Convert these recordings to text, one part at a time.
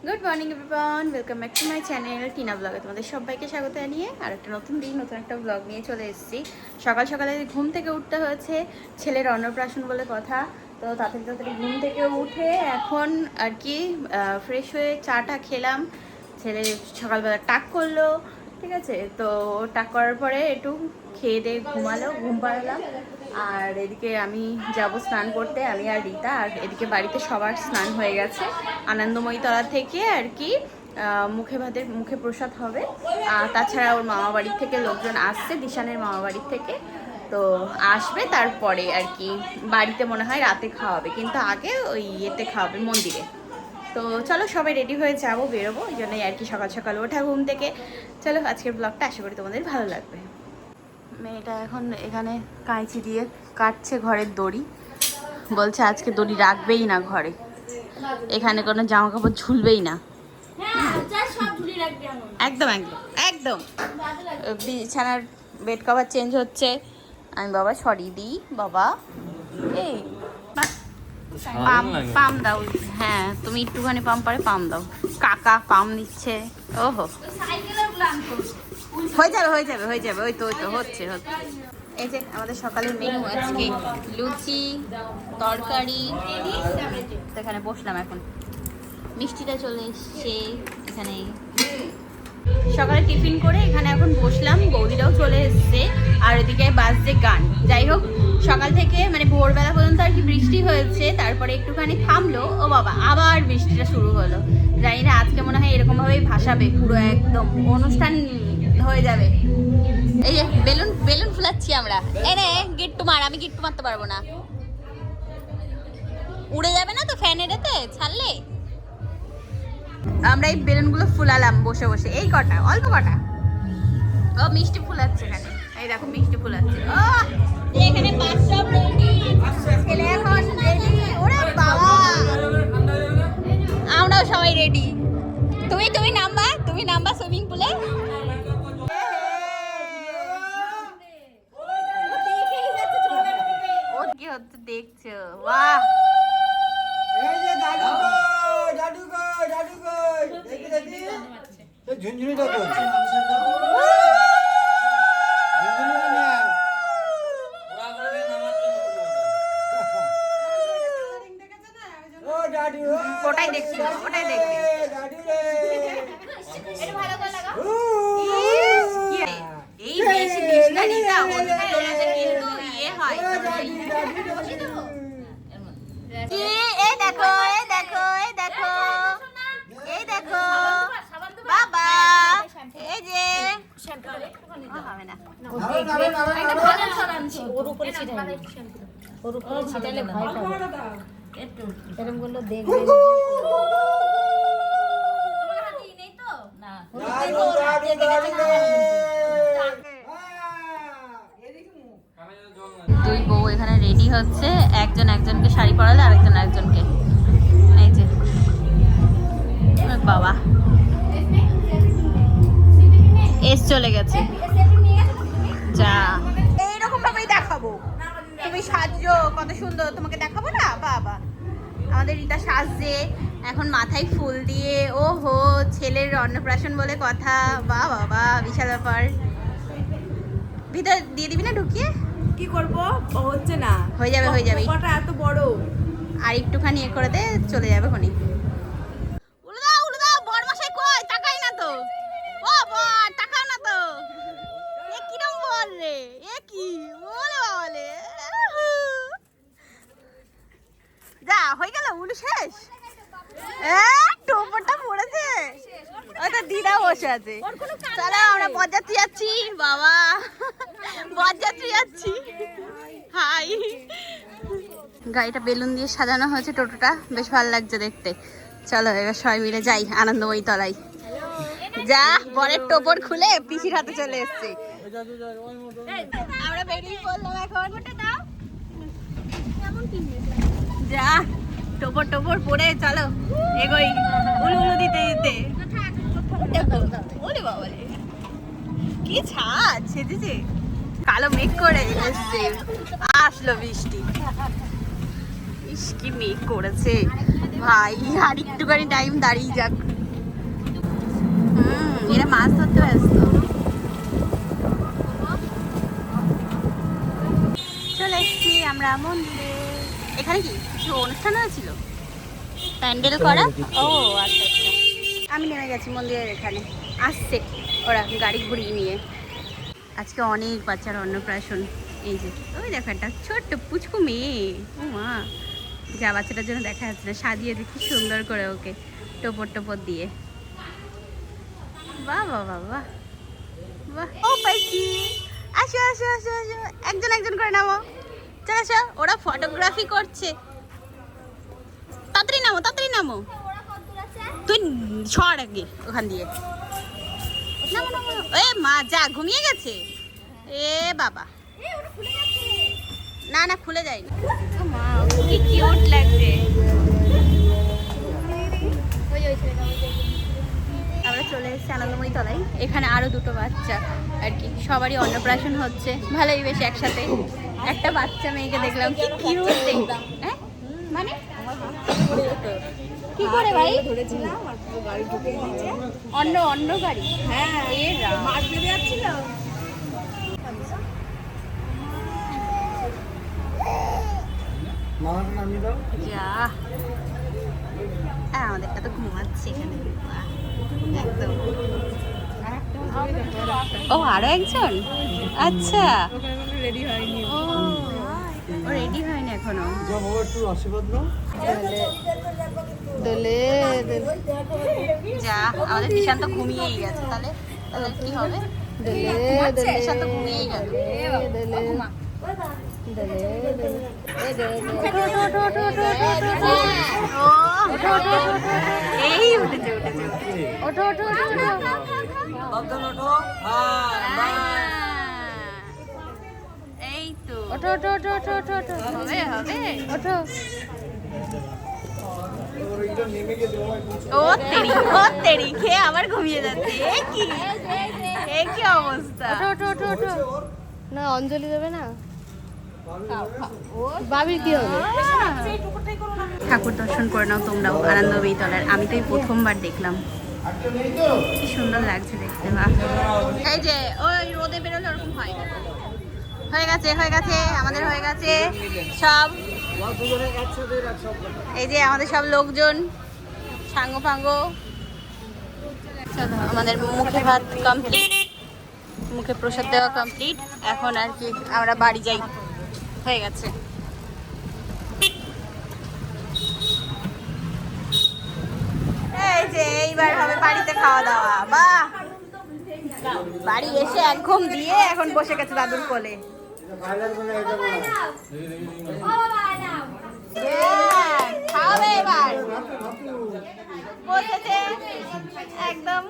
Good morning everyone, welcome back to my channel Tina ব্লগে তোমাদের সবাইকে স্বাগত জানিয়ে আর একটা নতুন দিন নতুন একটা ব্লগ নিয়ে চলে এসেছি। সকাল সকালে ঘুম থেকে উঠতে হয়েছে, ছেলের অন্নপ্রাশন বলে কথা। তো তাড়াতাড়ি তাড়াতাড়ি ঘুম থেকে উঠে এখন আর কি ফ্রেশ হয়ে চাটা খেলাম। ছেলে সকালবেলা টাক করলো, ঠিক আছে। তো টাক করার পরে একটু খেয়ে দিয়ে ঘুমালো, ঘুম পাড়ালাম। আর এদিকে আমি যাব স্নান করতে, আমি আর রীতা। আর এদিকে বাড়িতে সবার স্নান হয়ে গেছে। আনন্দময়ী তলা থেকে আর কি মুখে প্রসাদ হবে। আর তাছাড়া ওর মামা বাড়ির থেকে লোকজন আসছে, দিশানের মামা বাড়ির থেকে। তো আসবে তারপরে আর কি বাড়িতে মনে হয় রাতে খাওয়াবে, কিন্তু আগে ওই ইয়েতে খাওয়াবে মন্দিরে। তো চলো সবাই রেডি হয়ে যাবো, বেরোবো। ওই জন্যই আর কি সকাল সকাল ওঠা ঘুম থেকে। চলো আজকের ব্লগটা আশা করি তোমাদের ভালো লাগবে। মেয়েটা এখন এখানে কাঁচি দিয়ে কাটছে ঘরের দড়ি, বলছে আজকে দড়ি রাখবেই না ঘরে, এখানে কোনো জামা কাপড় ঝুলবেই না। একদম একদম একদম। বিছানার বেড কভার চেঞ্জ হচ্ছে। আমি বাবা সরি দিই বাবা। এই পাম দাও। হ্যাঁ তুমি একটুখানি পাম পারে পাম দাও। কাকা পাম দিচ্ছে। ওহো হয়ে যাবে হয়ে যাবে হয়ে যাবে। ওই তো হচ্ছে হচ্ছে। এই যে আমাদের সকালের মেনু আজকে লুচি তরকারি। এখানে বসলাম, এখন মিষ্টিটা চলে এসছে এখানে। সকালে টিফিন করে এখানে এখন বসলাম, বৌদিরাও চলে এসছে। আর এদিকে বাজছে গান। যাই হোক, সকাল থেকে মানে ভোরবেলা পর্যন্ত আর কি বৃষ্টি হয়েছে, তারপরে একটুখানি থামলো। ও বাবা আবার বৃষ্টিটা শুরু হলো। জানি না আজকে মনে হয় এরকম ভাবেই ভাসাবে, পুরো একদম অনুষ্ঠান হয়ে যাবে। এই যে বেলুন বেলুন ফুলাচ্ছি আমরা। এনে গিট্টু মার, আমি গিট্টু মারতে পারবো না। উড়ে যাবে না তো ফ্যানের এতে ছাড়লে। আমরা এই বেলুনগুলো ফুলালাম বসে বসে, এই কটা অল্প কটা। ও মিষ্টি ফুলাচ্ছে এখানে, এই দেখো মিষ্টি ফুলাচ্ছে। ও এখানে বাথটব রেডি, ছেলে এখন রেডি। ওরে বাবা আমরাও সবাই রেডি। তুমি নাম্বার সুইমিং পুলে। ও কি হচ্ছে দেখছো? বাহ ঝুনঝুনিটা করছে। ওটাই দেখছি ওটাই দেখছি। এই বেশি বৃষ্টি দিতা হচ্ছে কিন্তু ইয়ে হয়। এই দেখো এই দেখো এই দেখো এই দেখো বাবা, এই যে হবে না। ওর উপরে ছিটালে ভয় পাবে। এরকম গুলো দেখবে দুই বউ এখানে রেডি হচ্ছে, একজন একজনকে শাড়ি পরালে আরেকজন আরেকজনকে। এই যে বাবা এস চলে গেছে। যা এইরকম ভাবেই দেখাবো, তুমি সাজছো কত সুন্দর, তোমাকে দেখাবো না। বাবা আমাদের রীতা সাজছে এখন মাথায় ফুল দিয়ে। ও হো ছেলের অন্নপ্রাশন বলে কথা। বা বাবা বিশাল ব্যাপার। ভিতরে দিয়ে দিবি না ঢুকিয়ে? কি করব, হচ্ছে না। হয়ে যাবে হয়ে যাবে, কটা এত বড়। আর একটুখানি এ করে দে, চলে যাবে খনি। উড়ে দাও বড়মশাই কই, তাকাই না তো। ও বড় তাকাও না তো। এ কিরম বল রে, এ কি ওরে বাবা রে। যা হয়ে গেল, উলু শেষ। টোপরটা পড়েছে, ওটা দিদা বসে আছে। চলো আমরা বরযাত্রী যাচ্ছি। বাবা বরযাত্রী যাচ্ছি। হাই, গাড়িটা বেলুন দিয়ে সাজানো হয়েছে, টোটোটা বেশ ভালো লাগছে দেখতে। চলো এবার সবাই মিলে যাই আনন্দময়ী তলায়। যা বরের টোপর খুলে পিসির হাতে চলে এসছে। আমরা বেরিয়ে পড়লাম এখন। যা টোপর টোপর পরে চলো এগোই উলু উলু দিতে দিতে। ওরে বাবা কি ছাদ সেজেছে, কালো মেঘ করে এসছে, আসলো বৃষ্টি। ইস কি মেঘ করেছে ভাই, আর একটুখানি টাইম দাঁড়িয়ে যাক। এরা মাছ ধরতে ব্যস্ত। চলে এসছি আমরা মন্দিরে। এখানে কি কিছু অনুষ্ঠান হয়েছিল, প্যান্ডেল করা? ও আচ্ছা আচ্ছা। আমি নেমে গেছি মন্দিরের এখানে, আসছে ওরা গাড়ি ঘুরিয়ে নিয়ে। আজকে অনেক বাচ্চার অন্নপ্রাশন। এই যে ওই দেখো একটা ছোট্ট পুচকু মেয়ে, ও মা, যা বাচ্চাটার জন্য দেখা যাচ্ছে না, সাজিয়ে দেখি সুন্দর করে ওকে টোপর টোপর দিয়ে। বাহ বাহ বাহ বাহ বাহ। ও পাইছি, আসো আসো আসো আসো, একজন একজন করে নামো। চলো আসো, ওরা ফটোগ্রাফি করছে। তাড়াতাড়ি নামো তাড়াতাড়ি নামো, তুই সর আগে ওখান দিয়ে। নামো নামো। এ মা যা, ঘুমিয়ে গেছে। এ বাবা, না না খুলে যায়নি। মা কি কিউট লাগছে। আমরা চলে এসেছি আনন্দময়ী তলায়। এখানে আরো দুটো বাচ্চা আর কি, সবারই অন্নপ্রাশন হচ্ছে। ভালোই বেশ একসাথে। একটা বাচ্চা মেয়েকে দেখলাম, কি কিউট দেখলাম। হ্যাঁ মানে কি করে ভাই ধরেছিলাম আর পুরো গাড়ি ঢুকে দিয়েছে। অন্য অন্য গাড়ি? হ্যাঁ এ রাম। মাছ বেঁধে যাচ্ছিল। যা, আমাদেরটা তো ঘুমাচ্ছে এখানে। বাহ, একদম। ও আরো একজন, আচ্ছা। রেডি হয়নি। ও রেডি হয়নি এখনো। যা, আমাদের দিশান তো ঘুমিয়েই গেছে। তাহলে তাহলে কি হবে? ঘুমাচ্ছে, দিশান তো ঘুমিয়েই গেল। এই উঠেছে উঠেছে উঠেছে। ওঠো ওঠো ওঠো ওঠো। এই তো ওঠো ওঠো ওঠো ওঠো ওঠো ওঠো। হবে হবে, ওঠো। ও তেরি, ও তেরি, খেয়ে আবার ঘুমিয়ে যাচ্ছে। এ কি অবস্থা। ওঠো ওঠো ওঠো ওঠো। না অঞ্জলি দেবে না, বাবির কি হবে? ঠাকুর দর্শন করে নাও তোমরাও আনন্দময়ী তলার। আমি তো এই প্রথমবার দেখলাম, কি সুন্দর লাগছে দেখতে। বাহ, এই যে ওই রোদে বেরোলে ওরকম হয়। হয়ে গেছে হয়ে গেছে, আমাদের হয়ে গেছে সব। এই যে আমাদের সব লোকজন সাঙ্গ ফাঙ্গ। চলো, আমাদের মুখে ভাত কমপ্লিট, মুখে প্রসাদ দেওয়া কমপ্লিট। এখন আর কি আমরা বাড়ি যাই, হয়ে গেছে। এই যে এইবার হবে বাড়িতে খাওয়া দাওয়া। বাহ, বাড়ি এসে এক ঘুম দিয়ে এখন বসে গেছে দাদুর কোলে। খাওয়াবে এবার, বসেছে একদম।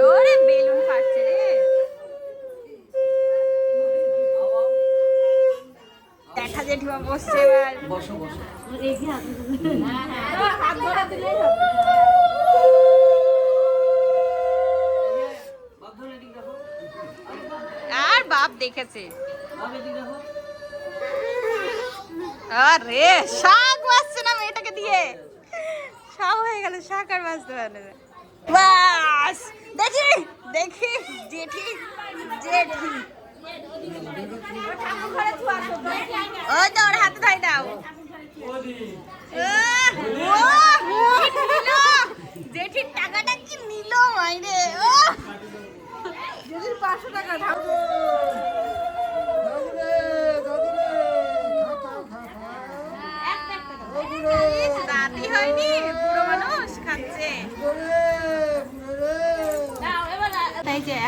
ওরে বেলুন ফাটছে রে। দেখা জেঠিমা বসছে এবার। বসো বসো। আর বাপ দেখেছে। আরে শাক বাজছে না মেয়েটাকে দিয়ে, শাক হয়ে গেল, শাক আর বাজতে পারবে না। বাস দেখি দেখি জেঠি জেঠি, ওই তো ওর হাতে ধরে দাও। জেঠির টাকাটা কি নিল মাইরে। জেঠির 500 টাকা ধার। একটা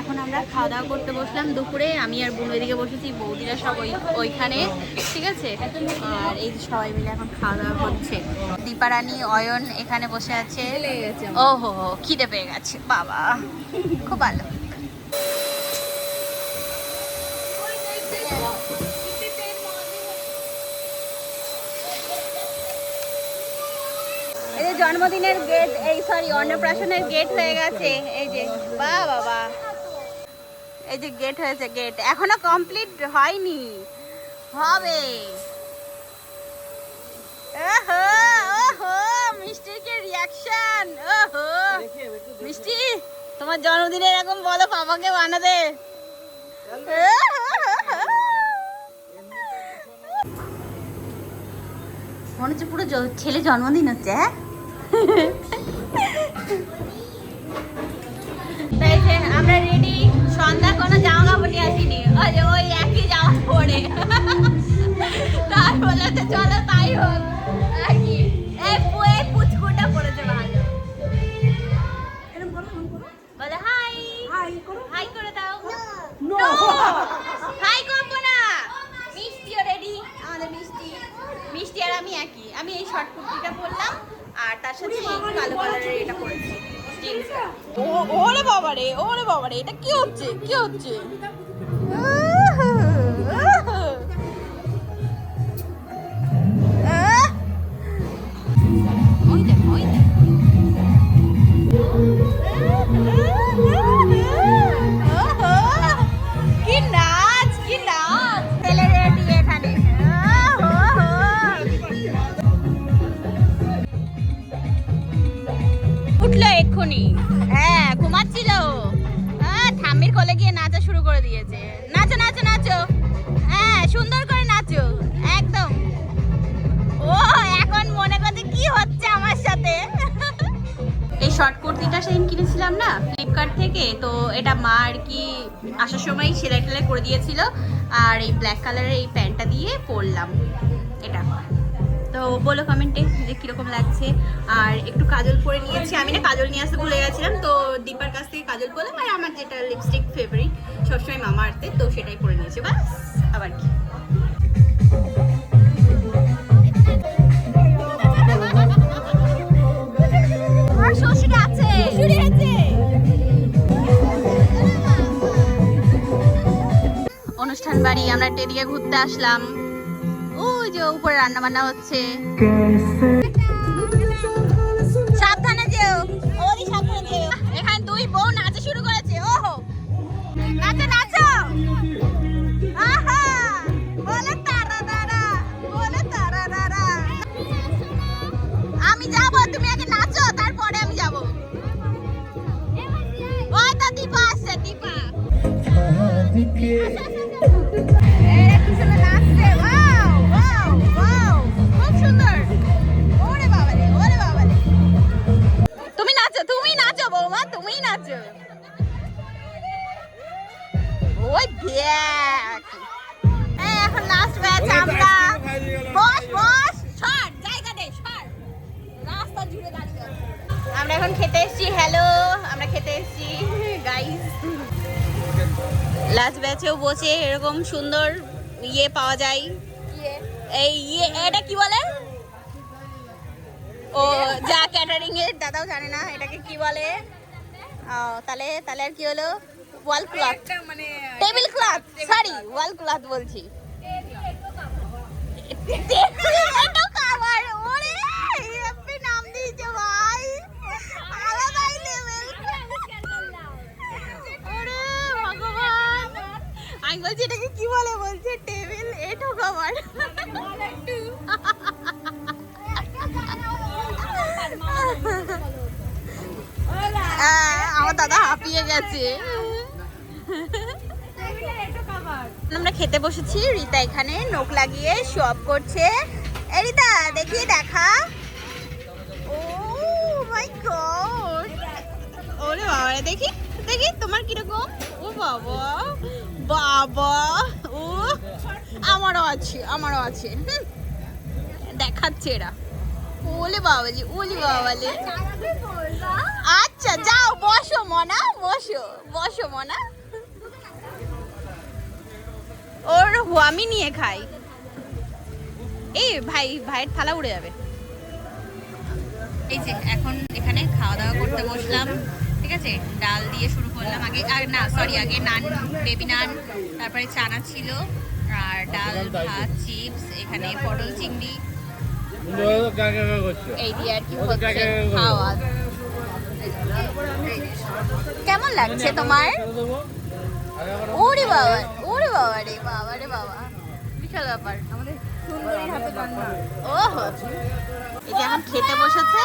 এখন আমরা খাওয়া দাওয়া করতে বসলাম দুপুরে। আমি আর বোন ওইদিকে বসেছি, বৌদিরা সব ওইখানে, ঠিক আছে। আর এই যে সবাই মিলে এখন খাওয়া দাওয়া করছে। দীপারানী, অয়ন এখানে বসে আছে। ওহো, খিদে পেয়ে গেছে বাবা, খুব ভালো। এই যে জন্মদিনের গেট, এই সরি অন্নপ্রাশনের গেট হয়ে গেছে। এই যে বাবা, এই যে গেট হয়েছে, গেট এখনো কমপ্লিট হয়নি, হবে। ওহো ওহো, মিষ্টির কি রিয়াকশন! ওহো মিষ্টি, তোমার জন্মদিনে এরকম বলো পাপাকে বানাতে। মনে হচ্ছে পুরো ছেলে জন্মদিন হচ্ছে। হ্যাঁ, তাই যে আমরা রেডি। সন্ধ্যা কোনো জামা কাপড় নিয়ে আসিনি, ওই একই জামা পরে তার বলেছে চলো তাই হোক আর কি। এই পুচকুটা পড়েছে ভালো, বলে হাই হাই করে দাও। হাই করবো না, মিষ্টিও রেডি, আমাদের মিষ্টি আর আমি একই। আমি এই শর্ট কুর্তিটা পরলাম আর তার সাথে এই কালো কালারের এটা পরেছি জিন্সটা। ওরে বাবা রে, ওরে বাবা রে, এটা কি হচ্ছে, কি হচ্ছে? ওই দেখ, ওই দেখ, কি নাচ, কি নাচ! ছেলে রেডি এখানে। উঠলো এক্ষুনি, হ্যাঁ ঘুমাচ্ছিল, ঠাম্মির কোলে গিয়ে নাচা শুরু করে দিয়েছে। নাচো নাচো নাচো, হ্যাঁ সুন্দর করে নাচো একদম। ও এখন মনে করছে কি হচ্ছে আমার সাথে। এই শর্ট কুর্তিটা সেদিন কিনেছিলাম না ফ্লিপকার্ট থেকে, তো এটা মা আর কি আসার সময় সেলাই টেলাই করে দিয়েছিল। আর এই ব্ল্যাক কালারের এই প্যান্টটা দিয়ে পরলাম এটা। তো বলো কমেন্টে যে কিরকম লাগছে। আর একটু কাজল পরে নিয়েছি, আমি না কাজল নিয়ে আসতে ভুলে গেছিলাম, তো দীপার কাছ থেকে কাজল পরলাম। আর আমার যেটা লিপস্টিক ফেভারিট সবসময় মামা আর্থে, তো সেটাই পরে নিয়েছি, বাস আবার কি। অনুষ্ঠান বাড়ি আমরা এদিকে ঘুরতে আসলাম। ওই যে উপরে রান্না বান্না হচ্ছে, সাবধানে যেও, ওরই সাবধানে যেও। এখানে দুই বউ নাচা শুরু করেছে। ওহো, নাচো নাচো, আহা বলে তারা দাঁড়া, বলে তারা দাঁড়া। আমি যাব, তুমি আগে নাচো, তারপরে আমি যাব। ওই তো দীপা আসছে, দীপা তুমি নাচো, তুমি নাচো বৌমা, তুমি নাচো। ওই দেখ, এখন লাস্ট ব্যাচ আমরা। বস বস, সর জায়গা দে, সর, রাস্তা জুড়ে দাঁড়িয়ে আছে। আমরা এখন খেতে এসেছি। হ্যালো, আমরা খেতে এসেছি গাইস। লাস্ট ব্যাচেও বসে এরকম সুন্দর ইয়ে পাওয়া যায়। এই ইয়ে, এটা কি বলে? ও যা ক্যাটারিং এর দাদাও জানে না এটাকে কি বলে। তাহলে তাহলে আর কি হলো? ওয়াল ক্লথ, মানে টেবিল ক্লথ, সরি ওয়াল ক্লথ বলছি। এটা খাবার, ওরে হ্যাপি নাম দিয়েছে ভাই, আলাদাই লেভেল। ওরে ভগবান, আমি বলছি এটাকে কি বলে, বলছে টেবিল এটো খাবার। আমার দাদা হাঁপিয়ে গেছে। আমরা খেতে বসেছি, রিতা এখানে নোক লাগিয়ে শো অফ করছে। এই রিতা দেখি, দেখা। ও মাই গড, ওরে বাবা, দেখি দেখি তোমার কিরকম। ও বাবা বাবা, ও আমারও আছে, আমারও আছে। দেখাচ্ছে এরা। ওলে বাবালি ওলে বাবালি। আচ্ছা যাও বসো মনা, বসো বসো মনা। ওর আমি নিয়ে খাই। এই ভাইয়ের থালা উড়ে যাবে। এই যে এখন এখানে খাওয়া দাওয়া করতে বসলাম, ঠিক আছে। ডাল দিয়ে শুরু করলাম, আগে আগে নান, বেবি নান, তারপরে চানা ছিল, আর ডাল ভাত চিপস, এখানে পটল চিংড়ি, এই দিয়ে আর কি হচ্ছে খাওয়া। কেমন লাগছে তোমার? ওরে বাবা, ওরে বাবা রে, বাবা রে বাবা, বিশাল ব্যাপার। আমাদের সুন্দরীর হাতে রান্না। ওহো, এই যে এখন খেতে বসেছে,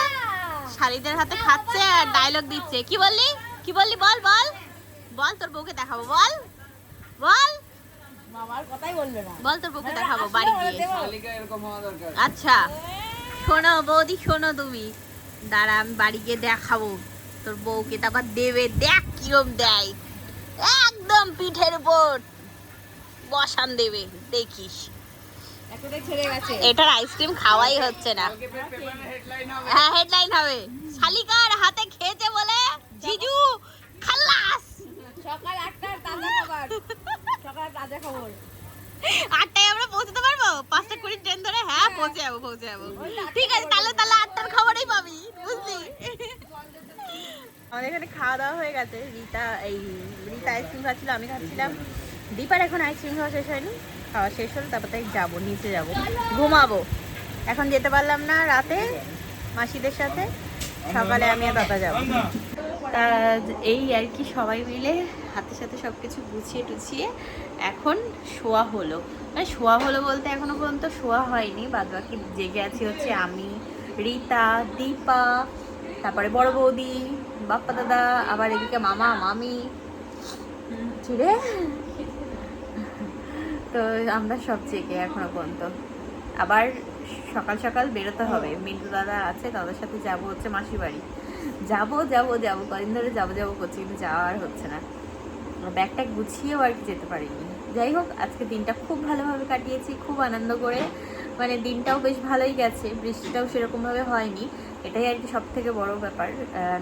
শাড়িদের হাতে খাচ্ছে আর ডায়লগ দিচ্ছে। কি বললি, কি বললি? বল বল বল, তোর বউকে দেখাবো, বল বল। মামার কথাই বলবে না। বল তোর বউকে দেখাবো বাড়ি গিয়ে। আচ্ছা শোনো বৌদি, শোনো তুমি, দাঁড়া আমি বাড়ি গিয়ে দেখাবো তোর বউকে, তারপর দেবে, দেখ কিরম দেয়, একদম পিঠের উপর বসান দেবে, দেখিস। এতটাই ছেড়ে গেছে। এটার আইসক্রিম খাওয়াই হচ্ছে না। হ্যাঁ হেডলাইন হবে, শালিকার হাতে খেয়েছে বলে জিজু খাল্লাস। সকাল 8টার তাজা খবর। সকাল তাজা খবর। 8টায় আমরা পৌঁছতে পারবো? 5টা 20 ট্রেন ধরে? হ্যাঁ পৌঁছে যাবো। ঠিক আছে, তাহলে 8টার খবরই পাবি, বুঝলি? আমাদের এখানে খাওয়া দাওয়া হয়ে গেছে। রিতা আইসক্রিম খাচ্ছিল, আমি খাচ্ছিলাম। দীপার এখন আইসক্রিম খাওয়া শেষ হয়নি, খাওয়া শেষ হলো তারপর তাই যাবো, নিচে যাবো, ঘুমাবো। এখন যেতে পারলাম না রাতে মাসিদের সাথে, সকালে আমি আর বাবা যাবো। তা এই আর কি, সবাই মিলে হাতে সাথে সব কিছু গুছিয়ে টুছিয়ে এখন শোয়া হলো। মানে শোয়া হলো বলতে এখনো পর্যন্ত শোয়া হয়নি, বাদ বাকি জেগে আছি হচ্ছে আমি, রিতা, দীপা, তারপরে বড় বৌদি, বাপ্পা দাদা, আবার এদিকে মামা মামি ছিড়ে। তো আমরা সব জেগে এখনো পর্যন্ত। আবার সকাল সকাল বেরোতে হবে, মিন্টু দাদা আছে, তাদের সাথে যাব হচ্ছে মাসির বাড়ি। যাবো কদিন ধরে যাবো করছি, কিন্তু যাওয়া আর হচ্ছে না। ব্যাগটা গুছিয়েও আর কি যেতে পারিনি। যাই হোক, আজকে দিনটা খুব ভালোভাবে কাটিয়েছি, খুব আনন্দ করে। মানে দিনটাও বেশ ভালোই গেছে, বৃষ্টিটাও সেরকমভাবে হয়নি, এটাই আর কি সব থেকে বড় ব্যাপার।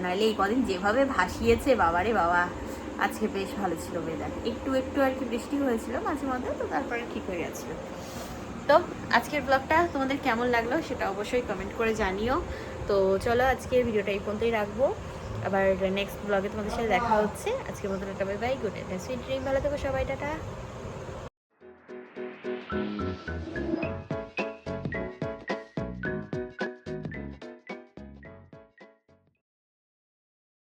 নাহলে এই কদিন যেভাবে ভাসিয়েছে, বাবারে বাবা। আজকে বেশ ভালো ছিল ওয়েদার, একটু আর কি বৃষ্টি হয়েছিল মাঝে মধ্যে, তো তারপরে ঠিক হয়ে গেছিলো। তো আজকের ব্লগটা তোমাদের কেমন লাগলো সেটা অবশ্যই কমেন্ট করে জানিও। তো চলো আজকের ভিডিওটা এই পর্যন্তই রাখবো, আবার নেক্সট ব্লগে তোমাদের সাথে দেখা হচ্ছে। আজকের মতন একটা bye bye, good night, sweet dream, ভালো থেকো সবাই, টাটা।